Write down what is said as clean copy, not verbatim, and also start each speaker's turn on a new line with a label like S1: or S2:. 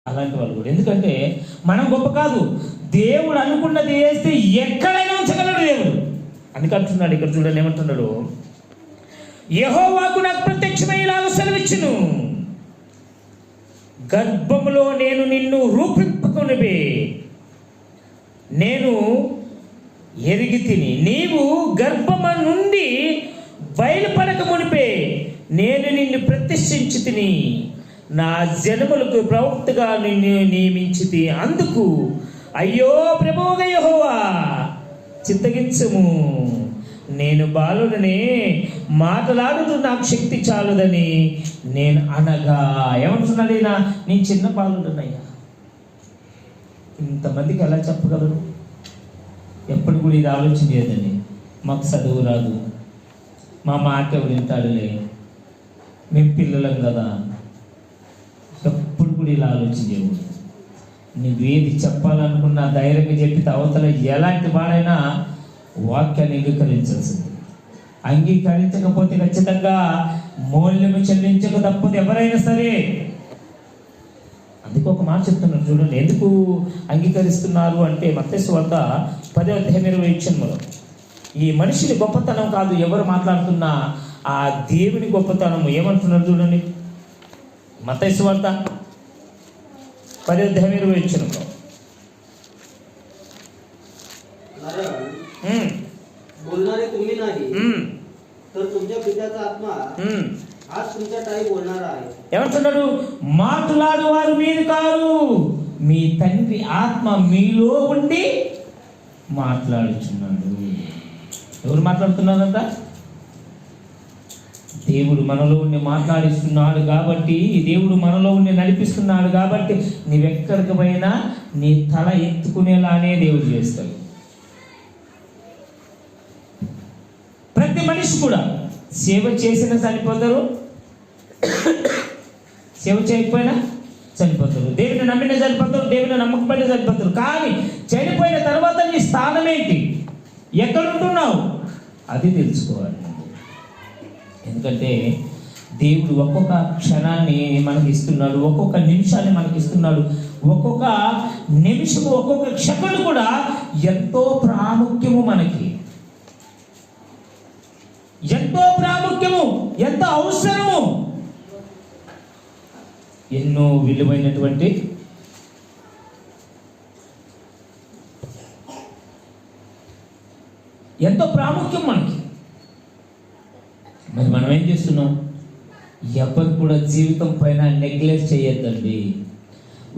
S1: అలాంటి వాళ్ళు కూడా. ఎందుకంటే మనం గొప్ప కాదు, దేవుడు అనుకున్నది వేస్తే ఎక్కడైనా ఉంచగలడు దేవుడు. అందుకంటున్నాడు ఇక్కడ చూడండి, ఏమంటున్నాడు, యెహోవాకు నాకు ప్రత్యక్షమై ఇలాగ సెలవిచ్చును, గర్భములో నేను నిన్ను రూపింపకొనివే నేను ఎరిగి తిని, నీవు గర్భము నుండి బయలుపడక మునిపే నేను నిన్ను ప్రతిష్ఠించి తిని, నా జనములకు ప్రవక్తగా నిన్ను నియమించితి. అందుకు అయ్యో ప్రభువుగా యెహోవా చింతగించుము, నేను బాలుడనే, మాట్లాడుతూ నాకు శక్తి చాలదని నేను అనగా. ఏమంటున్నాడు ఈయన, నేను చిన్న బాలుడనయ్యా. ఇంతమందికి ఎలా చెప్పగలరు? ఎప్పుడు కూడా ఇది ఆలోచన చేయదండి, మాకు చదువు రాదు, మా మాట ఎవడు వింటాడులే, మేము పిల్లలం కదా. ఎప్పుడు కూడా ఇలా ఆలోచన చేయవు. నువ్వేది చెప్పాలనుకున్నా ధైర్యంగా చెప్పితే అవతల ఎలాంటి వాడైనా వాక్యాన్ని అంగీకరించాల్సింది. అంగీకరించకపోతే ఖచ్చితంగా మూల్యము చెల్లించక తప్పదు ఎవరైనా సరే. అందుకు ఒక మాట చెప్తున్నారు చూడండి, ఎందుకు అంగీకరిస్తున్నారు అంటే మత్తయి సువార్త 10:20 ఈ మనిషిని గొప్పతనం కాదు ఎవరు మాట్లాడుతున్నా, ఆ దేవుని గొప్పతనం. ఏమంటున్నారు చూడండి, మత్తయి సువార్త 10:20
S2: बोलणारे तुम्ही नाही, तर तुमच्या पित्याचा आत्मा आज तुमच्या ठाई बोलणार आहे.
S1: ఏమంటున్నాడు, మాట్లాడు వారు మీరు కారు, మీ తండ్రి ఆత్మ మీలో ఉండి మాట్లాడుచున్నాడు. ఎవరు మాట్లాడుతున్నారంట? దేవుడు మనలో ఉండి మాట్లాడిస్తున్నాడు కాబట్టి, దేవుడు మనలో ఉండి నడిపిస్తున్నాడు కాబట్టి నీవెక్కడికి పోయినా నీ తల ఎత్తుకునేలానే దేవుడు చేస్తాడు. ప్రతి మనిషి కూడా సేవ చేసినా చనిపోతారు, సేవ చేయకపోయినా చనిపోతారు, దేవుని నమ్మిన చనిపోతారు, దేవుని నమ్మకపోయినా చనిపోతారు. కానీ చనిపోయిన తర్వాత నీ స్థానం ఏంటి, ఎక్కడుంటున్నావు, అది తెలుసుకోవాలి. ఎందుకంటే దేవుడు ఒక్కొక్క క్షణాన్ని మనకి ఇస్తున్నాడు, ఒక్కొక్క నిమిషాన్ని మనకి ఇస్తున్నాడు. ఒక్కొక్క నిమిషము, ఒక్కొక్క క్షణం కూడా ఎంతో ప్రాముఖ్యము, మనకి ఎంతో ప్రాముఖ్యము, ఎంత అవసరము. ఎన్నో విలువైనటువంటి ఎంతో ప్రాముఖ్యం మనకి. మరి మనం ఏం చేస్తున్నాం? ఎవరు కూడా జీవితం పైన నెగ్లెక్ట్ చేయొద్దండి.